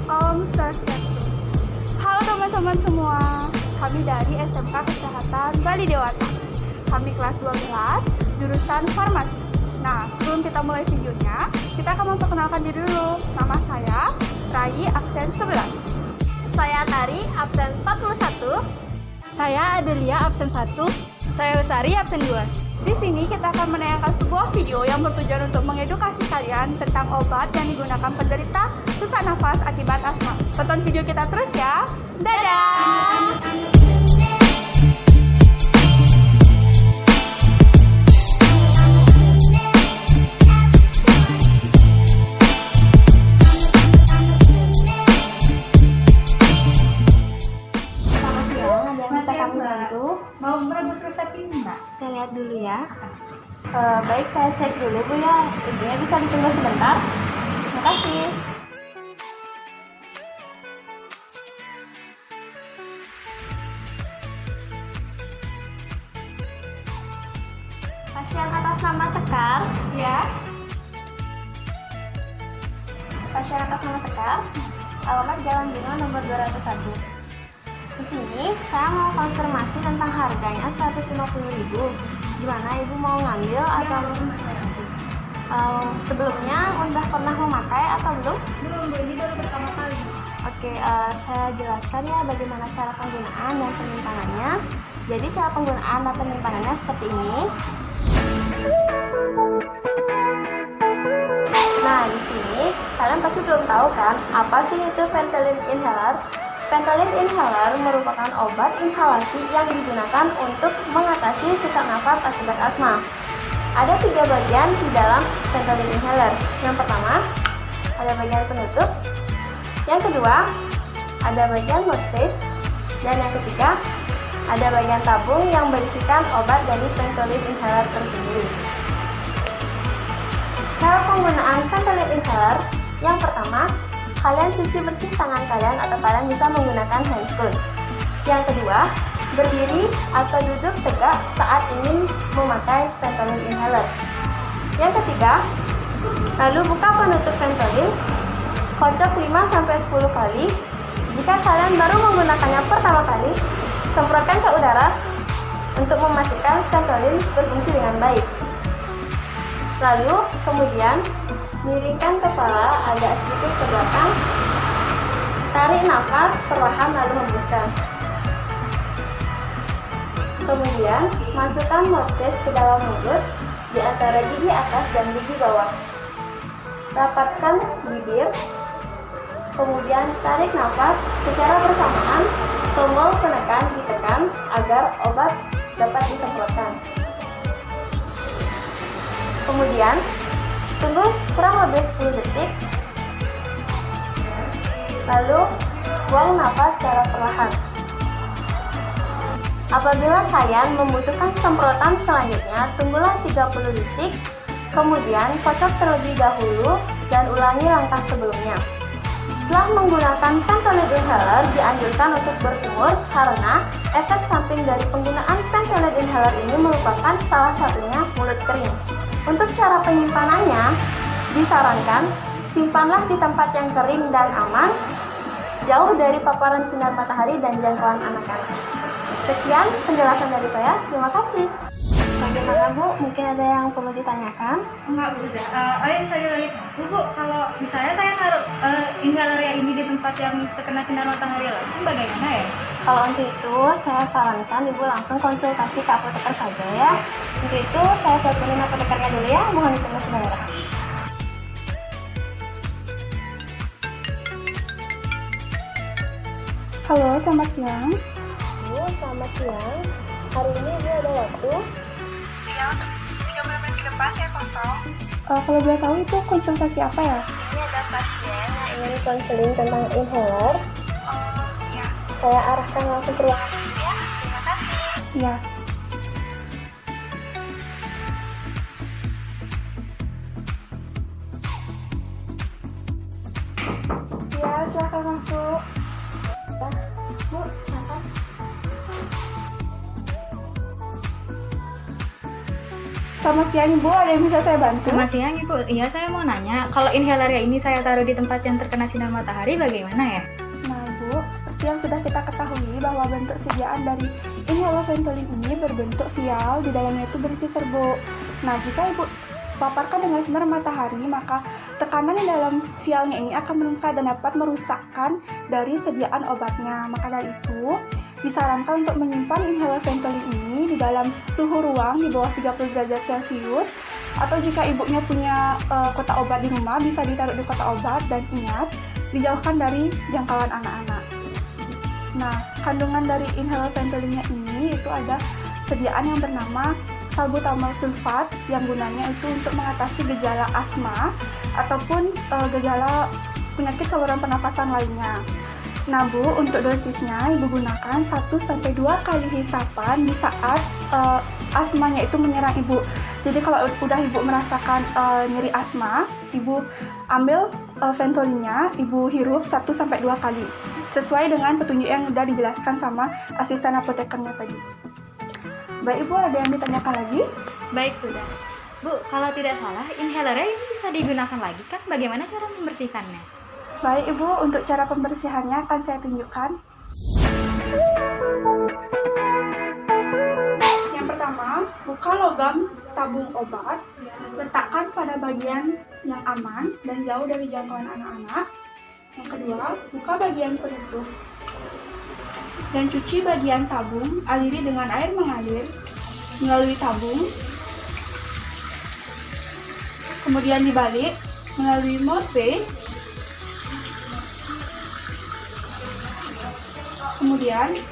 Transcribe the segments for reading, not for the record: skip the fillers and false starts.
Om Swastiastu. Halo teman-teman semua, kami dari SMK Kesehatan Bali Dewata. Kami kelas 12, jurusan farmasi. Nah, sebelum kita mulai videonya, kita akan memperkenalkan diri dulu. Nama saya Rai, absen 11. Saya Tari, absen 41. Saya Adelia, absen 1. Saya Lestari, absen 2. Di sini kita akan menayangkan sebuah video yang bertujuan untuk mengedukasi kalian tentang obat yang digunakan penderita sesak nafas akibat asma. Tonton video kita terus ya. Dadah! Bisa kami bantu? Mau merebus resep ini, Mbak? Saya lihat dulu ya. Baik, saya cek dulu, Bu ya. Ibunya bisa ditunggu sebentar. Terima kasih. Pasien atas nama Sekar. Ya. Pasien atas nama Sekar. Alamat Jalan Bina nomor 201. Di sini saya mau konfirmasi tentang harganya 150.000. Gimana Ibu mau ngambil atau sebelumnya udah pernah memakai atau belum? Belum, Bu. Ini baru pertama kali. Oke, saya jelaskan ya bagaimana cara penggunaan dan penyimpanannya. Jadi cara penggunaan dan penyimpanannya seperti ini. Nah, di sini kalian pasti belum tahu kan apa sih itu Ventolin inhaler? Ventolin inhaler merupakan obat inhalasi yang digunakan untuk mengatasi sesak nafas akibat asma. Ada 3 bagian di dalam Ventolin inhaler. Yang pertama, ada bagian penutup. Yang kedua, ada bagian mouthpiece. Dan yang ketiga, ada bagian tabung yang berisikan obat dari Ventolin inhaler tersendiri. Cara penggunaan Ventolin inhaler, yang pertama, kalian cuci bersih tangan kalian atau kalian bisa menggunakan handscoon. Yang kedua, berdiri atau duduk tegak saat ingin memakai Ventolin inhaler. Yang ketiga, lalu buka penutup Ventolin, kocok 5-10 kali. Jika kalian baru menggunakannya pertama kali, semprotkan ke udara untuk memastikan Ventolin berfungsi dengan baik. Lalu, kemudian, miringkan kepala agak sedikit ke belakang, tarik nafas perlahan lalu hembuskan. Kemudian, masukkan mouthpiece ke dalam mulut di antara gigi atas dan gigi bawah. Rapatkan bibir, kemudian tarik nafas secara bersamaan, tombol penekan ditekan agar obat dapat disemprotkan. Kemudian, tunggu kurang lebih 10 detik, lalu buang nafas secara perlahan. Apabila kalian membutuhkan semprotan selanjutnya, tunggulah 30 detik, kemudian kocok terlebih dahulu dan ulangi langkah sebelumnya. Setelah menggunakan Ventolin inhaler dianjurkan untuk berkumur karena efek samping dari penggunaan Ventolin inhaler ini merupakan salah satunya mulut kering. Untuk cara penyimpanannya, disarankan simpanlah di tempat yang kering dan aman, jauh dari paparan sinar matahari dan jangkauan anak-anak. Sekian penjelasan dari saya, terima kasih. Bagaimana Bu? Mungkin ada yang perlu ditanyakan? Enggak, Bu. Saya lagi satu, Bu. Kalau misalnya saya naruh inhaler ini di tempat yang terkena sinar matahari langsung, bagaimana ya? Kalau untuk itu, saya sarankan Ibu langsung konsultasi ke apoteker saja ya. Untuk itu, saya teleponin apotekernya dulu ya. Mohon ditunggu sebentar. Halo, selamat siang. Bu, selamat siang. Hari ini Ibu ada waktu? Iya, untuk 30 menit ke depan saya kosong. Kalau boleh tahu itu konsultasi apa ya? Ini ada pasien yang ingin konseling tentang inhaler. Oh, ya. Saya arahkan langsung ke ruangan dulu ya. Terima kasih. Iya. Ya, silakan masuk. Bu, silakan. Selamat siang Ibu, ada yang bisa saya bantu? Selamat siang Ibu. Iya, saya mau nanya, kalau inhaleria ini saya taruh di tempat yang terkena sinar matahari bagaimana ya? Nah Bu, seperti yang sudah kita ketahui bahwa bentuk sediaan dari inhaler Ventolin ini berbentuk vial, di dalamnya itu berisi serbuk. Nah, jika Ibu paparkan dengan sinar matahari, maka tekanan di dalam vialnya ini akan meningkat dan dapat merusakkan dari sediaan obatnya. Maka dari itu, disarankan untuk menyimpan inhaler Ventolin ini di dalam suhu ruang di bawah 30 derajat Celcius, atau jika ibunya punya kotak obat di rumah, bisa ditaruh di kotak obat dan ingat, dijauhkan dari jangkauan anak-anak. Nah, kandungan dari inhaler Ventolinnya ini itu ada sediaan yang bernama salbutamol sulfat yang gunanya itu untuk mengatasi gejala asma ataupun gejala penyakit saluran pernafasan lainnya. Nah Bu, untuk dosisnya Ibu gunakan 1-2 kali hisapan di saat asmanya itu menyerang Ibu. Jadi kalau udah Ibu merasakan nyeri asma, Ibu ambil Ventolinnya, Ibu hirup 1-2 kali sesuai dengan petunjuk yang sudah dijelaskan sama asisten apotekernya tadi. Baik Ibu, ada yang ditanyakan lagi? Baik, sudah. Bu, kalau tidak salah, inhalernya ini bisa digunakan lagi kan? Bagaimana cara membersihkannya? Baik Ibu, untuk cara pembersihannya akan saya tunjukkan. Yang pertama, buka logam tabung obat, letakkan pada bagian yang aman dan jauh dari jangkauan anak-anak. Yang kedua, buka bagian penutup dan cuci bagian tabung, aliri dengan air mengalir melalui tabung, kemudian dibalik melalui mouthpiece, kemudian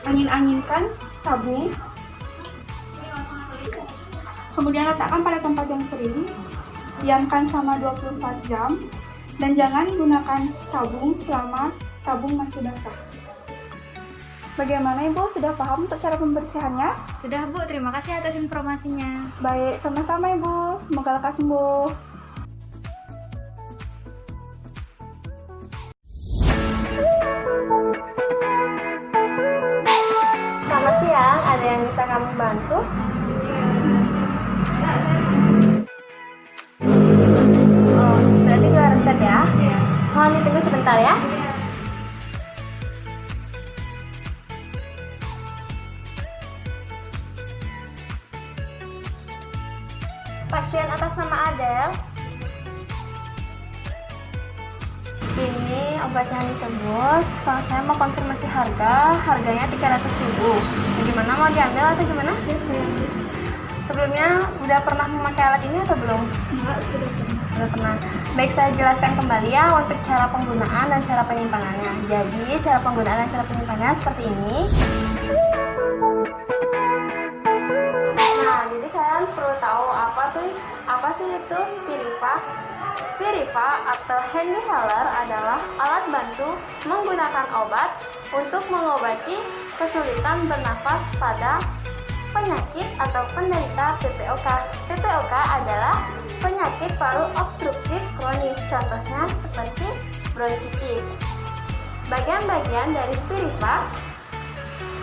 angin-anginkan tabung, kemudian letakkan pada tempat yang kering, diamkan selama 24 jam, dan jangan gunakan tabung selama tabung masih basah. Bagaimana Ibu, sudah paham untuk cara pembersihannya? Sudah Bu, terima kasih atas informasinya. Baik, sama-sama Ibu, semoga lekas sembuh. Selamat siang, ada yang bisa kamu bantu? Oh, berarti dua resep ya? Mohon ditunggu sebentar ya. Pasien atas nama Adele. Ini obatnya ditebus. Kalau saya mau konfirmasi harganya 300.000. Gimana, mau diambil atau gimana? Sebelumnya udah pernah memakai alat ini atau belum? Enggak, Sudah pernah. Baik, saya jelaskan kembali ya untuk cara penggunaan dan cara penyimpanannya. Jadi, cara penggunaan dan cara penyimpanannya seperti ini. Nah, jadi kalian perlu tahu apa sih itu Spiriva. Spiriva atau hand inhaler adalah alat bantu menggunakan obat untuk mengobati kesulitan bernafas pada penyakit atau penderita PPOK. PPOK adalah penyakit paru obstruktif kronis, contohnya seperti bronkitis. Bagian-bagian dari Spiriva,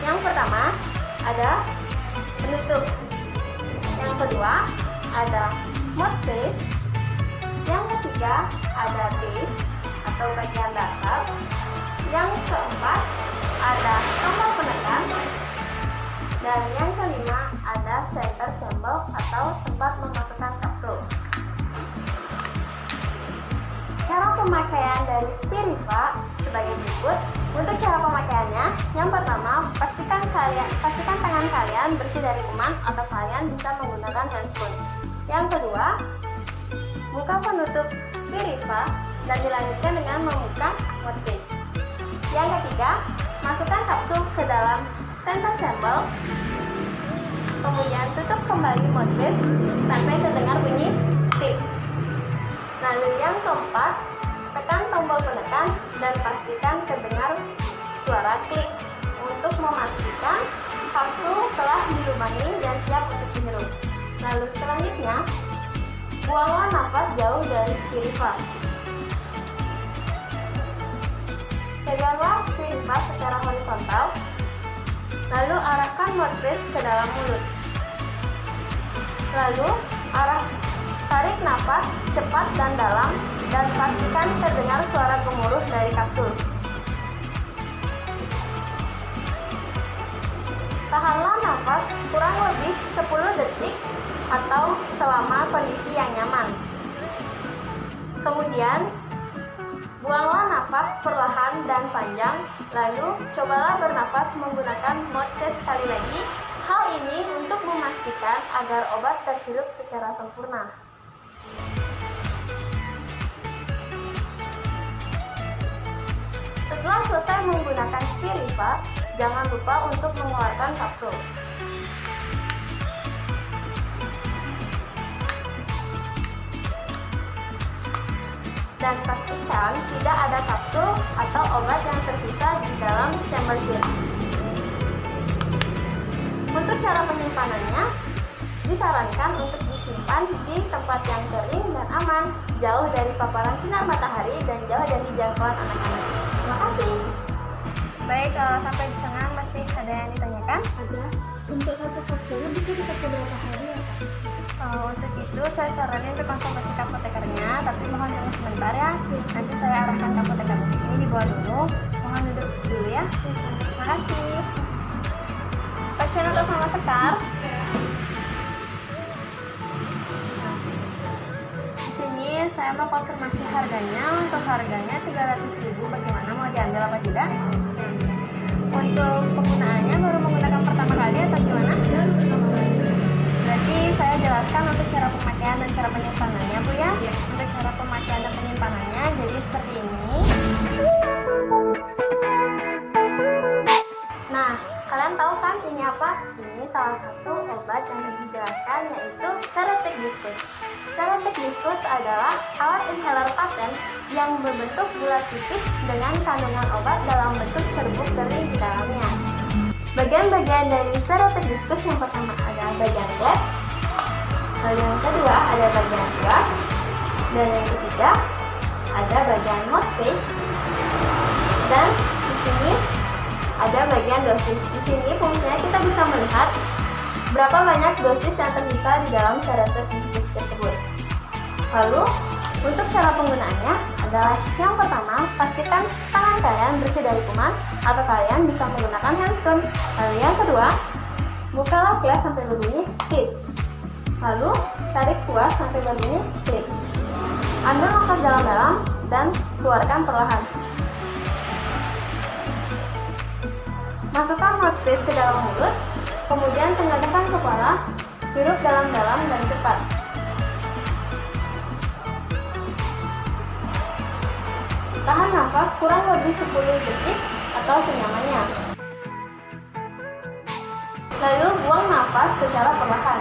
yang pertama ada penutup, yang kedua ada mouthpiece, yang ketiga ada base atau bagian dasar, yang keempat ada tombol penekan, dan yang kelima ada center chamber atau tempat memasukkan kapsul. Cara pemakaian dari Spiriva sebagai berikut. Untuk cara pemakaiannya, yang pertama, pastikan tangan kalian bersih dari kuman atau kalian bisa menggunakan handscoon. Yang kedua, buka penutup Spiriva dan dilanjutkan dengan membuka mouthpiece. Yang ketiga, masukkan kapsul ke dalam center chamber, kemudian tutup kembali mouthpiece sampai terdengar bunyi tip. Lalu yang keempat, tekan tombol penekan dan pastikan terdengar suara klik untuk memastikan kapsul telah dilubangi dan siap untuk dihirup. Lalu selanjutnya, buanglah nafas jauh dari Spiriva. Peganglah Spiriva secara horizontal, lalu arahkan mouthpiece ke dalam mulut. Lalu, tarik napas cepat dan dalam dan pastikan terdengar suara gemuruh dari kapsul. Tahanlah nafas kurang lebih 10 detik atau selama kondisi yang nyaman. Kemudian, buanglah nafas perlahan dan panjang, lalu cobalah bernafas menggunakan mode test sekali lagi. Hal ini untuk memastikan agar obat terhirup secara sempurna. Setelah selesai menggunakan Spiriva, jangan lupa untuk mengeluarkan kapsul. Dan pastikan tidak ada kapsul atau obat yang tersisa di dalam chamber seal. Untuk cara penyimpanannya, disarankan untuk disimpan di tempat yang kering dan aman, jauh dari paparan sinar matahari dan jauh dari jangkauan anak-anak. Terima kasih. Baik, sampai di sana masih ada yang ditanyakan? Ada. Untuk satu kapsulnya bisa dipakai berapa hari ya, Kak? Untuk itu saya saranin untuk konsultasi ke apotekernya, tapi mohon tunggu sebentar ya. Nanti saya arahkan ke apoteker. Ini dibawa dulu. Mohon duduk dulu ya. Terima kasih. Pasien untuk sama sekar. Di sini saya mau konfirmasi harganya. Untuk harganya 300.000. Bagaimana, mau diambil apa tidak? Untuk penggunaannya baru menggunakan pertama kali atau gimana? Berarti saya jelaskan untuk cara pemakaian dan cara penyimpanannya, Bu ya. Untuk cara pemakaian dan penyimpanannya jadi seperti ini. Nah, kalian tahu kan ini apa? Ini salah satu obat yang dijelaskan, yaitu Serotek Diskus. Serotek Diskus adalah alat inhaler paten yang berbentuk bulat tipis dengan kandungan obat dalam bentuk serbuk kering di dalamnya. Bagian-bagian dari Serotek Diskus yang pertama ada bagian flap, lalu yang kedua ada bagian tuas, dan yang ketiga ada bagian mouthpiece, dan di sini ada bagian dosis. Di sini fungsinya kita bisa melihat berapa banyak dosis yang tersisa di dalam Serotek Diskus tersebut. Lalu, untuk cara penggunaannya adalah yang pertama, pastikan tangan kalian bersih dari kuman atau kalian bisa menggunakan handscoon. Lalu yang kedua, bukalah gelas sampai berbunyi klik. Lalu, tarik tuas sampai berbunyi klik. Ambil nafas dalam-dalam dan keluarkan perlahan. Masukkan mouthpiece ke dalam mulut, kemudian tengadahkan kepala, hirup dalam-dalam dan cepat. Tahan nafas kurang lebih 10 detik atau senyamannya. Lalu buang nafas secara perlahan.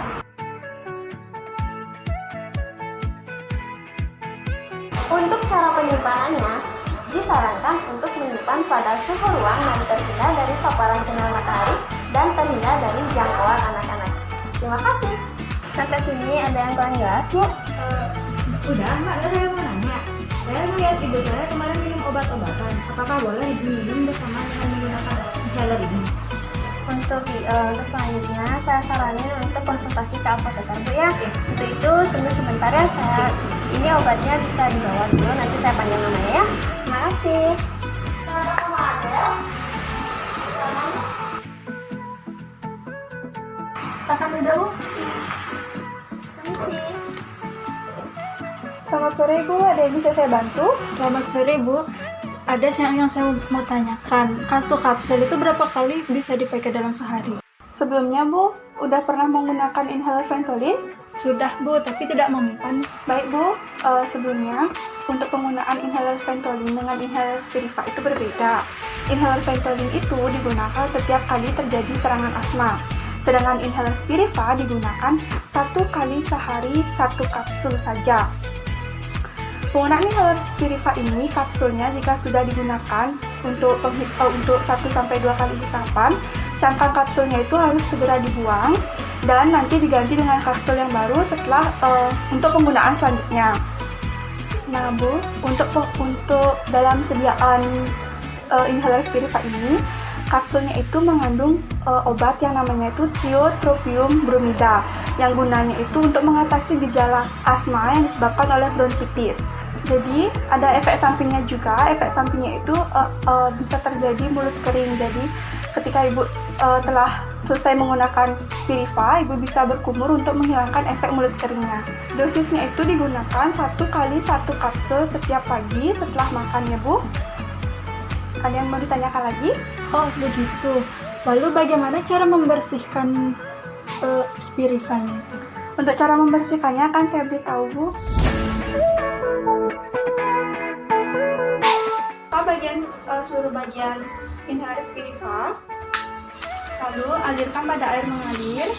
Untuk cara penyimpanannya, disarankan untuk menyimpan pada suhu ruang yang terhindar dari paparan sinar matahari dan terhindar dari jangkauan anak-anak. Terima kasih. Sampai sini ada yang kurang jelas, Bu? Udah, Mbak, saya mau nanya. Saya melihat ibu saya kemarin minum obat-obatan. Apakah boleh diminum bersama dengan menggunakan inhaler ini? Untuk selanjutnya saya saranin untuk konsultasi ke apoteker, Bu ya. Untuk itu tunggu sebentar ya, ini obatnya bisa dibawa dulu, nanti saya panggil namanya ya. Terima kasih. Silakan dulu. Selamat sore Bu, ada yang bisa saya bantu? Selamat sore Bu, ada yang saya mau tanyakan, satu kapsul itu berapa kali bisa dipakai dalam sehari? Sebelumnya Bu, udah pernah menggunakan inhaler Ventolin? Sudah Bu, tapi tidak mempan. Baik Bu, sebelumnya untuk penggunaan inhaler Ventolin dengan inhaler Spiriva itu berbeda. Inhaler Ventolin itu digunakan setiap kali terjadi serangan asma. Sedangkan inhaler Spiriva digunakan 1 kali sehari 1 kapsul saja. Penggunaan inhaler Spiriva ini kapsulnya jika sudah digunakan untuk 1-2 kali hisapan, cangkang kapsulnya itu harus segera dibuang dan nanti diganti dengan kapsul yang baru setelah untuk penggunaan selanjutnya. Nah Bu, untuk dalam sediaan inhaler Spiriva ini Kapsulnya itu mengandung obat yang namanya itu tiotropium bromida, yang gunanya itu untuk mengatasi gejala asma yang disebabkan oleh bronkitis. Jadi ada efek sampingnya juga. Efek sampingnya itu bisa terjadi mulut kering. Jadi ketika ibu telah selesai menggunakan Spiriva, ibu bisa berkumur untuk menghilangkan efek mulut keringnya. Dosisnya itu digunakan 1 kali 1 kapsul setiap pagi setelah makan ya Bu. Ada yang mau ditanyakan lagi? Oh begitu. Lalu bagaimana cara membersihkan Spirivanya itu? Untuk cara membersihkannya akan saya beritahu Bu. Seluruh bagian inhaler Spiriva, lalu alirkan pada air mengalir.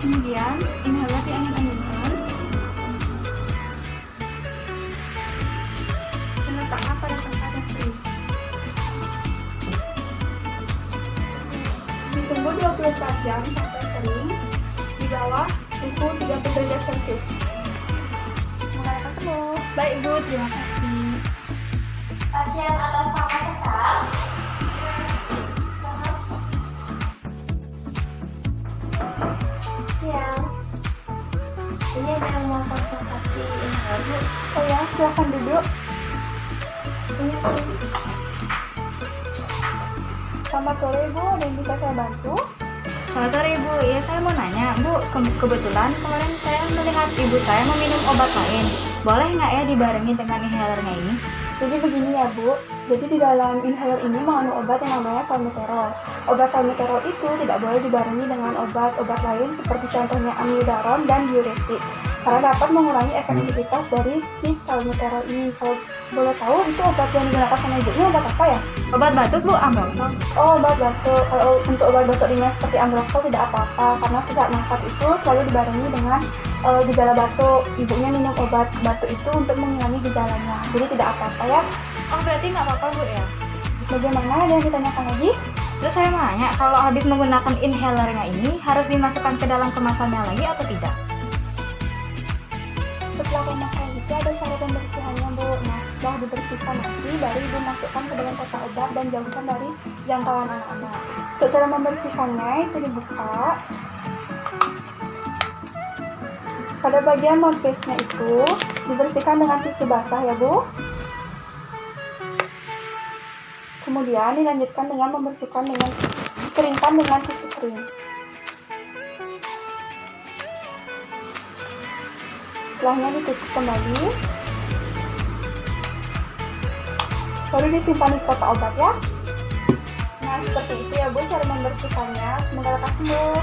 Kemudian inhaler diangin-anginkan dan letakkan pada tempat yang kering. Ditunggu 24 jam sampai kering di bawah suhu 30 derajat Celcius. Mulai ketemu. Baik Bu, terima kasih. Pasien atas nama sesar. Siang. Ini ada yang mau konsultasi inhaler Bu. Oh ya, silakan duduk. Ini sih. Selamat sore Bu, ada yang bisa saya bantu? Selamat sore Ibu, ya saya mau nanya Bu, kebetulan kemarin saya melihat ibu saya meminum obat lain. Boleh nggak ya dibarengi dengan inhalernya ini? Jadi begini ya Bu, jadi di dalam inhaler ini mengandung obat yang namanya salmeterol. Obat salmeterol itu tidak boleh dibarengi dengan obat-obat lain seperti contohnya amiodaron dan diuretik, karena dapat mengurangi efektivitas dari si salmeterol ini. Kalau boleh tahu itu obat yang digunakan sama ibunya obat apa ya? Obat batuk Bu, Ambroxol. Oh, obat batuk. Kalau untuk obat batuk ringan seperti Ambroxol tidak apa-apa, karena sesak nafas itu selalu dibarengi dengan gejala batuk. Ibunya minum obat batuk itu untuk mengurangi gejalanya, jadi tidak apa-apa ya. Oh berarti nggak apa-apa Bu ya? Bagaimana, ada yang ditanyakan lagi? Terus saya mau nanya, kalau habis menggunakan inhalernya ini harus dimasukkan ke dalam kemasannya lagi atau tidak? Setelah memakai itu ada cara pembersihannya Bu. Nah, setelah dibersihkan nanti baru ibu masukkan ke dalam kotak obat dan jauhkan dari jangkauan anak-anak. Untuk cara membersihkannya itu dibuka. Pada bagian mouth face-nya itu dibersihkan dengan tisu basah ya Bu. Kemudian dilanjutkan dengan membersihkan dengan dikeringkan dengan tisu kering. Setelahnya ditutup kembali, baru disimpan di kotak obat ya. Nah seperti itu ya Bu cara membersihkannya. Semoga lekas sembuh.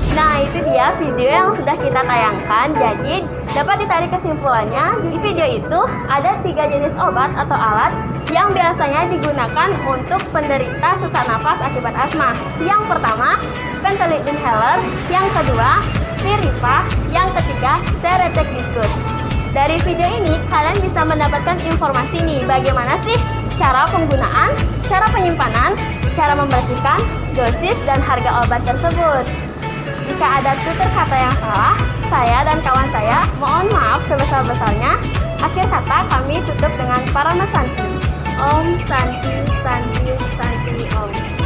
Nah, itu dia video yang sudah kita tayangkan. Jadi, dapat ditarik kesimpulannya, di video itu ada 3 jenis obat atau alat yang biasanya digunakan untuk penderita sesak nafas akibat asma. Yang pertama, Ventolin inhaler, yang kedua, Spiriva, yang ketiga, Seretek Diskus. Dari video ini, kalian bisa mendapatkan informasi nih, bagaimana sih cara penggunaan, cara penyimpanan, cara membersihkan, dosis, dan harga obat tersebut. Jika ada tutur kata yang salah, saya dan kawan saya mohon maaf sebesar-besarnya. Akhir kata kami tutup dengan Parama Santi. Om Santi Santi Santi Om.